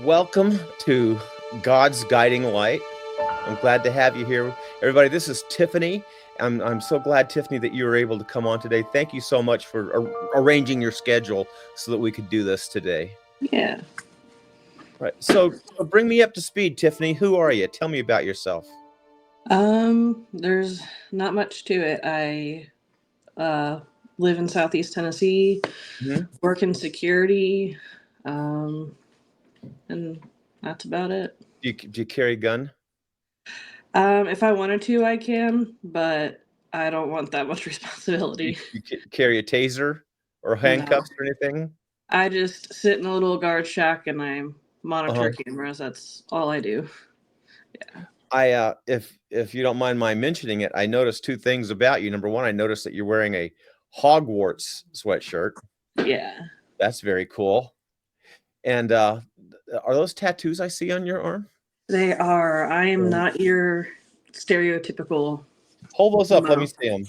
Welcome to God's Guiding Light. I'm glad to have you here. Everybody, this is Tiffany. I'm so glad, Tiffany, that you were able to come on today. Thank you so much for arranging your schedule so that we could do this today. Yeah. Right. So bring me up to speed, Tiffany. Who are you? Tell me about yourself. There's not much to it. I uh live in Southeast Tennessee, Mhm. work in security, um, and that's about it. Do you carry a gun? If I wanted to, I can, but I don't want that much responsibility. You carry a taser or No. handcuffs or anything? I just sit in a little guard shack and I Uh-huh. monitor cameras. That's all I do. Yeah. If you don't mind my mentioning it, I noticed two things about you. Number one, I noticed that you're wearing a Hogwarts sweatshirt. Yeah. That's very cool. And are those tattoos I see on your arm? They are. I am Um, not your stereotypical Hold those up. Let me mo. see them.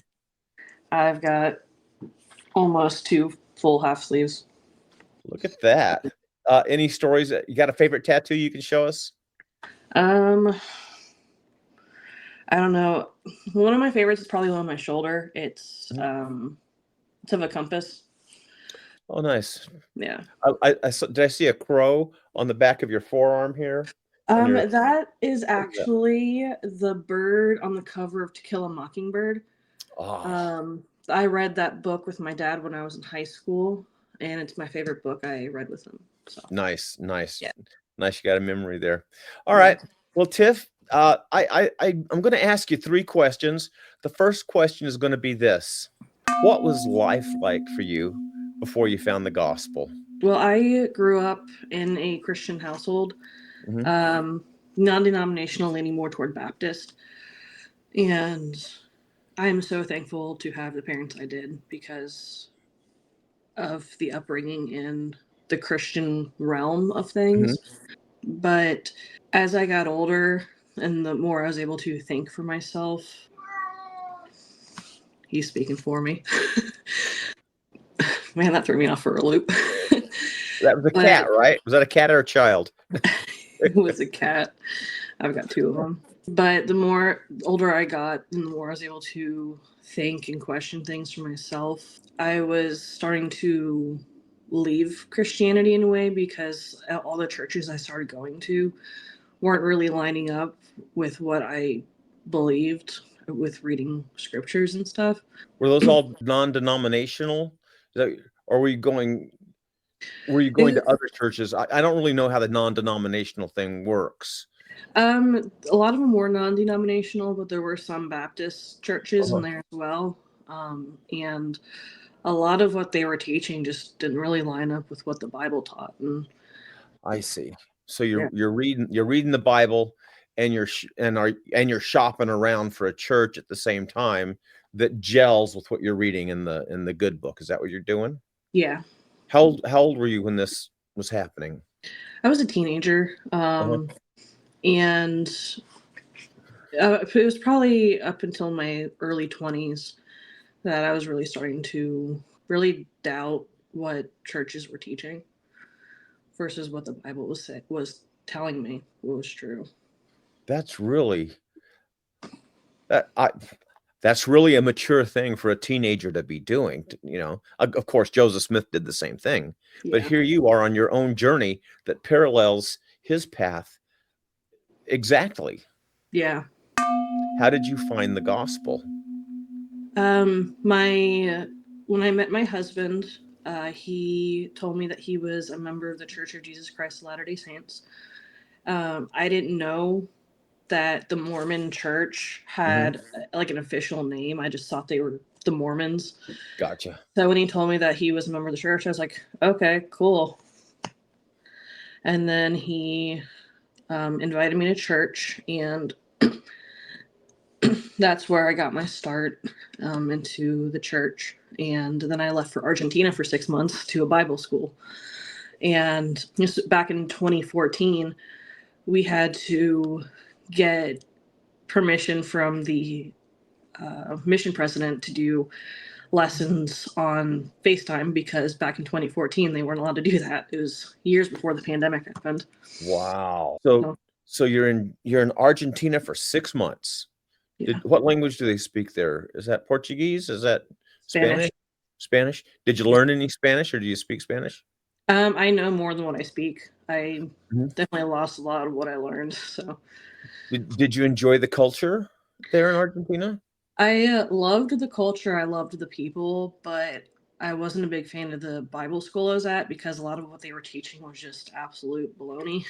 I've got almost two full half sleeves. Look at that. Any stories? You got a favorite tattoo you can show us? Um, I don't know. One of my favorites is probably on my shoulder. Mhm. It's of a compass. Oh, nice. Yeah. Did I see a crow on the back of your forearm here? On your That is What is that? actually the bird on the cover of To Kill a Mockingbird. Oh, I read that book with my dad when I was in high school, and it's my favorite book I read with him. So nice, nice, yeah, nice. You got a memory there. All yeah. right. Well, Tiff, I'm going to ask you three questions. The first question is going to be this: what was life like for you before you found the gospel? Well, I grew up in a Christian household, Hmm. um, non-denominational, leaning more toward Baptist. And I'm so thankful to have the parents I did because of the upbringing in the Christian realm of Hmm. things. But as I got older and the more I was able to think for myself, he's speaking for me. Man, that threw me off for a loop. That was a cat, But right? Was that a cat or a child? it was a cat. I've got two of them. But the more older I got, and the more I was able to think and question things for myself, I was starting to leave Christianity in a way because all the churches I started going to weren't really lining up with what I believed with reading scriptures and stuff. Were those all non-denominational? Is that, or were you going to It, other churches? I don't really know how the non-denominational thing works. a lot of them were non-denominational, but there were some Baptist churches in Uh-huh. there as well. And a lot of what they were teaching just didn't really line up with what the Bible taught. And I see. So yeah, you're reading the Bible and you're shopping around for a church at the same time that gels with what you're reading in the good book. Is that what you're doing? yeah. How old were you when this was happening? I was a teenager, Uh-huh. and it was probably up until my early 20s that I was really starting to really doubt what churches were teaching versus what the Bible was telling me was true. That's really that I That's really a mature thing for a teenager to be doing, Of course, Joseph Smith did the same thing, but Yeah, here you are on your own journey that parallels his path exactly. yeah. How did you find the gospel? My when I met my husband, he told me that he was a member of the Church of Jesus Christ of Latter-day Saints. I didn't know that the Mormon Church Mhm. had like an official name. I just thought they were the Mormons. Gotcha. So when he told me that he was a member of the church, I was like, okay, cool. And then he invited me to church, and that's where I got my start into the church. And then I left for Argentina for 6 months to a Bible school. And just back in 2014, we had to get permission from the mission president to do lessons on FaceTime because back in 2014 they weren't allowed to do that. It was years before the pandemic happened. Wow. So you're in Argentina for 6 months. Yeah. What language do they speak there? Is that Portuguese? Is that Spanish. Spanish? Did you Yeah. learn any Spanish or do you speak Spanish? I know more than what I speak. I Mhm. definitely lost a lot of what I learned. So Did you enjoy the culture there in Argentina? I loved the culture. I loved the people, but I wasn't a big fan of the Bible school I was at because a lot of what they were teaching was just absolute baloney,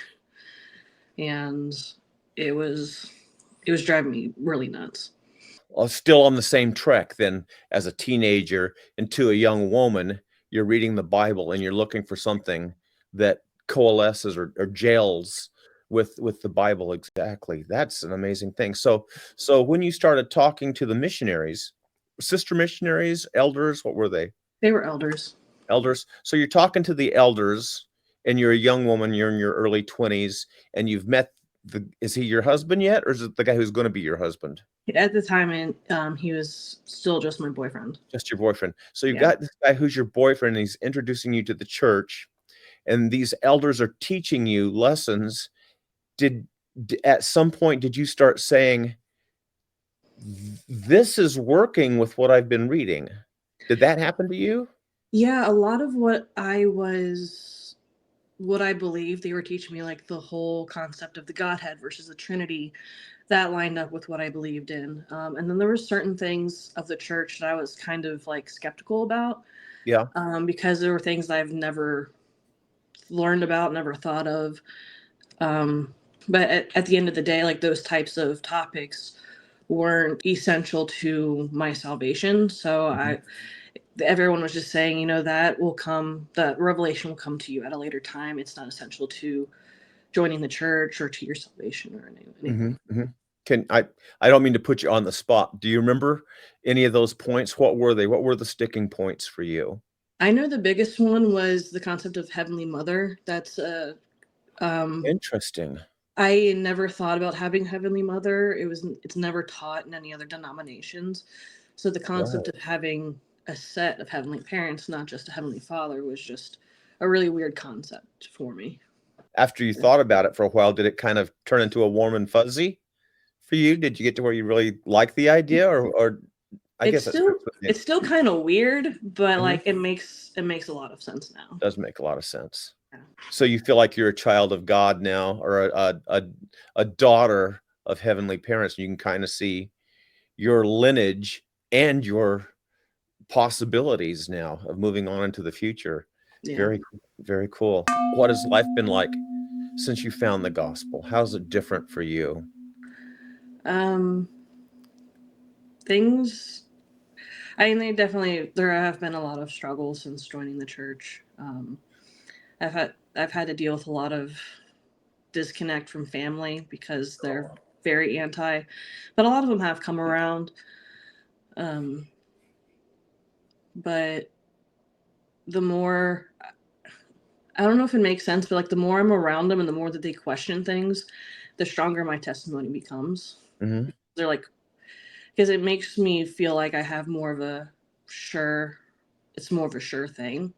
and it was it was driving me really nuts. Still on the same trek then as a teenager into a young woman, you're reading the Bible and you're looking for something that coalesces or gels with the Bible exactly. That's an amazing thing. So when you started talking to the missionaries, sister missionaries, elders, what were they? They were elders. Elders. So you're talking to the elders and you're a young woman, you're in your early 20s and you've met is he your husband yet or is it the guy who's going to be your husband? At the time, and he was still just my boyfriend. Just your boyfriend. So you've Yeah. got this guy who's your boyfriend, and he's introducing you to the church, and these elders are teaching you lessons. Did at some point did you start saying, "This is working with what I've been reading"? Did that happen to you? Yeah, a lot of what I believed they were teaching me, like the whole concept of the Godhead versus the Trinity, that lined up with what I believed in. And then there were certain things of the church that I was kind of like skeptical about, Yeah. because there were things I've never learned about, never thought of. But at the end of the day, like those types of topics weren't essential to my salvation. So Mhm. everyone was just saying, that will come, the revelation will come to you at a later time. It's not essential to joining the church or to your salvation or anything. Mhm, mhm. Can I don't mean to put you on the spot. Do you remember any of those points? What were they? What were the sticking points for you? I know the biggest one was the concept of Heavenly Mother. Um, Interesting. I never thought about having Heavenly Mother. It's never taught in any other denominations. So the Right. concept of having a set of heavenly parents, not just a heavenly father, was just a really weird concept for me. After you thought about it for a while, did it kind of turn into a warm and fuzzy for you? Did you get to where you really like the idea or I It's guess that still starts with you. it's still kind of weird, but Mhm. like it makes a lot of sense now. Does make a lot of sense. Yeah. So you feel like you're a child of God now or a daughter of heavenly parents, and you can kinda see your lineage and your possibilities now of moving on into the future. Yeah. Very, very cool. What has life been like since you found the gospel? How's it different for you? Um, things. I mean, there have been a lot of struggles since joining the church. I've had to deal with a lot of disconnect from family because they're very anti, but a lot of them have come around. Um, but the more I don't know if it makes sense, but like the more I'm around them and the more that they question things, the stronger my testimony becomes. Mhm. They're like, because it makes me feel like I have more of a sure, it's more of a sure thing.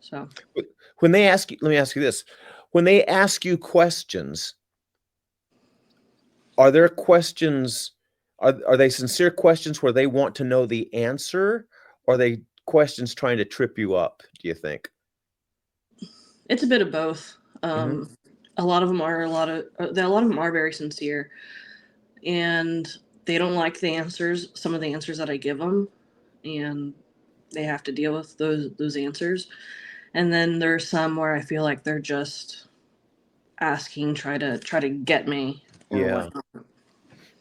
So When they ask you let me ask you this. When they ask you questions, are there questions are they sincere questions where they want to know the answer? Or are they questions trying to trip you up, do you think? it's a bit of both. Mhm. A lot of them are a lot of them are very sincere, and they don't like some of the answers that I give them, and they have to deal with those answers. And then there's some where I feel like they're just asking, try to get me or Yeah. whatnot.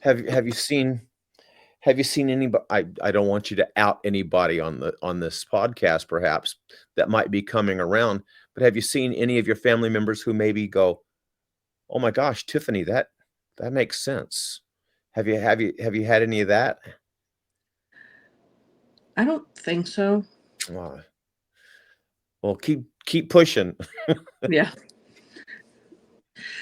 Have you seen anybody? I don't want you to out anybody on this podcast perhaps that might be coming around, but have you seen any of your family members who maybe go, "Oh my gosh, Tiffany, that makes sense." Have you had any of that? I don't think so. Aw, well, keep pushing. Yeah.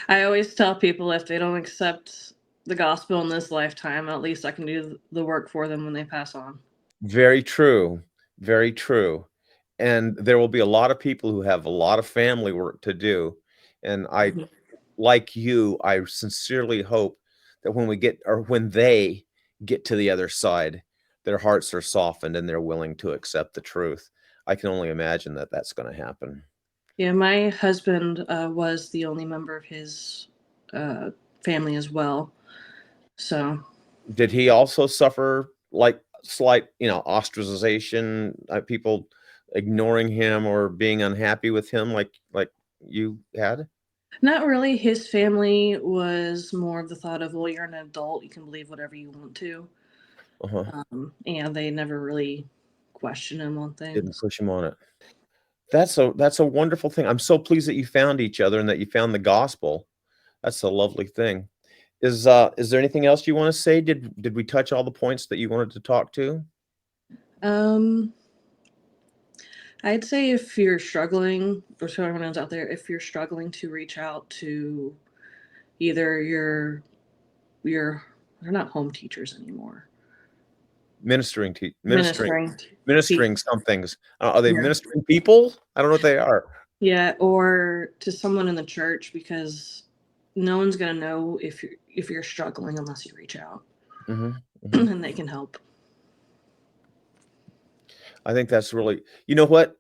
I always tell people if they don't accept the gospel in this lifetime, at least I can do the work for them when they pass on. Very true. Very true. And there will be a lot of people who have a lot of family work to do. And I, Mhm. like you, I sincerely hope that when we get, or when they get to the other side, their hearts are softened and they're willing to accept the truth. I can only imagine that that's going to happen. Yeah, my husband was the only member of his uh, family as well. So, Did he also suffer like slight, ostracization, people ignoring him or being unhappy with him like you had? not really. His family was more of the thought of, well, you're an adult, you can believe whatever you want to. Uh-huh. And they never really questioned him on Didn't things. push him on it. That's a wonderful thing. I'm so pleased that you found each other and that you found the gospel. That's a lovely thing. Is there anything else you wanna say? Did we touch all the points that you wanted to talk to? Um, I'd say if you're struggling, or so everyone else out there, if you're struggling to reach out to either your they're not home teachers anymore, Ministering to ministering ministering ministering teachers, some things. Are they yeah, ministering people? I don't know what they are. yeah, or to someone in the church because no one's gonna know if you're struggling unless you reach out Mhm, mhm. and they can help. I think that's really, you know what?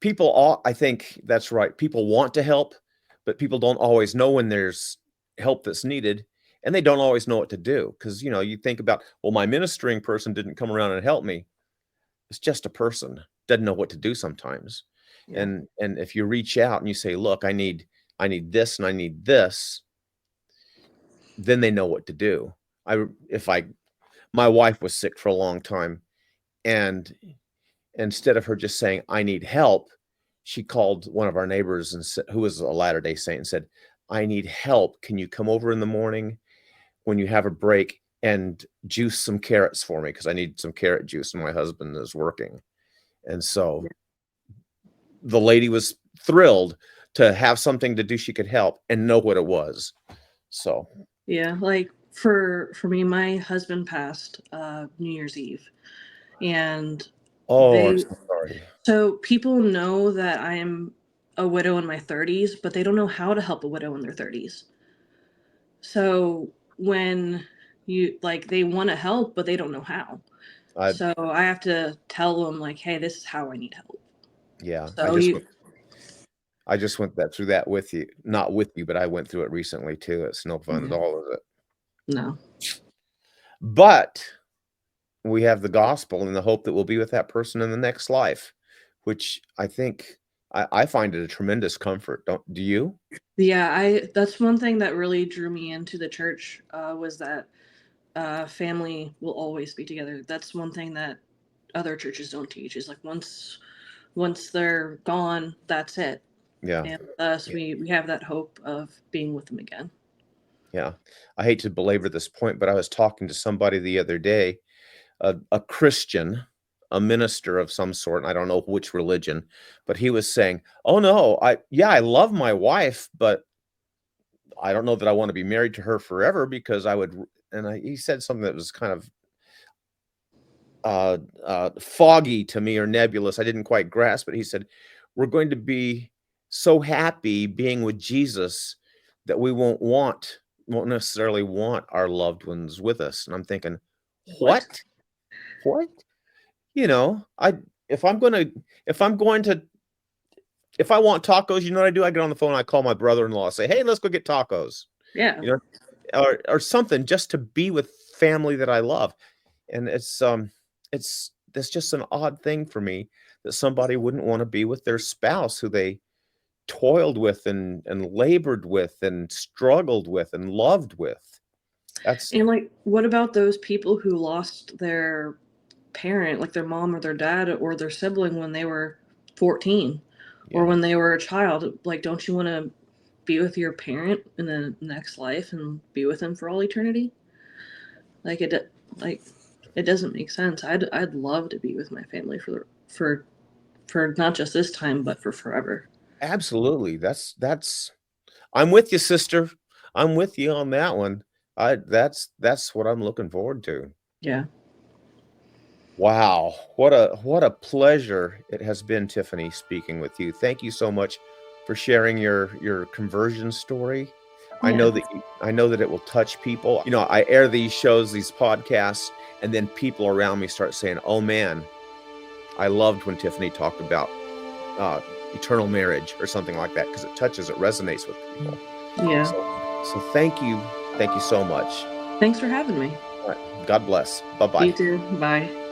People all I think that's right. People want to help, but people don't always know when there's help that's needed, and they don't always know what to do. Because you think about, "Well, my ministering person didn't come around and help me." It's just a person, doesn't know what to do sometimes. Yeah, And if you reach out and you say, "Look, I need this and I need this," then they know what to do. I if I My wife was sick for a long time, and instead of her just saying, "I need help," she called one of our neighbors and said, who was a Latter-day Saint, and said, "I need help. Can you come over in the morning when you have a break and juice some carrots for me? Because I need some carrot juice and my husband is working." And so yeah, the lady was thrilled to have something to do she could help and know what it was. So, yeah. Like for me, my husband passed New Year's Eve, and oh, I'm they so sorry. so people know that I am a widow in my 30s, but they don't know how to help a widow in their 30s. So when you like they want to help, but they don't know how. I So I have to tell them like, hey, this is how I need help. Yeah, So you I just went that through that with you, not with you, but I went through it recently too. It's no fun at yeah, all, is it? no. But we have the gospel and the hope that we'll be with that person in the next life, which I think I find it a tremendous comfort. Don't do you? Yeah, I that's one thing that really drew me into the church was that family will always be together. That's one thing that other churches don't teach. Is like once they're gone, that's it. Yeah. And thus Yeah. we have that hope of being with them again. Yeah. I hate to belabor this point, but I was talking to somebody the other day, a Christian, a minister of some sort, and I don't know which religion, but he was saying, "Oh no, I love my wife, but I don't know that I want to be married to her forever because I would." He said something that was kind of foggy to me or nebulous. I didn't quite grasp it. He said, "We're going to be so happy being with Jesus that won't necessarily want our loved ones with us." And I'm thinking, What? "What? What?" You know, I if I'm gonna if I'm going to if I want tacos, you know what I do? I get on the phone, I call my brother-in-law, say, "Hey, let's go get tacos." Yeah. You know, or something just to be with family that I love. And it's that's just an odd thing for me that somebody wouldn't wanna be with their spouse who they toiled with and labored with and struggled with and loved with. That's And like, what about those people who lost their parent, like their mom or their dad or their sibling when they were 14 or yeah, when they were a child? Like, don't you want to be with your parent in the next life and be with them for all eternity? Like like it doesn't make sense. I'd love to be with my family for not just this time, but for forever. absolutely. That's I'm with you, sister. I'm with you on that one. That's what I'm looking forward to. Yeah. Wow, what a pleasure it has been, Tiffany, speaking with you. Thank you so much for sharing your conversion story. I Yeah. know that I know that it will touch people. You know, I air these shows, these podcasts, and then people around me start saying, "Oh man, I loved when Tiffany talked about uh, eternal marriage or something like that," because it touches, it resonates with people. Yeah. So thank you so much. Thanks for having me. All right, God bless. Bye You bye. too. Bye.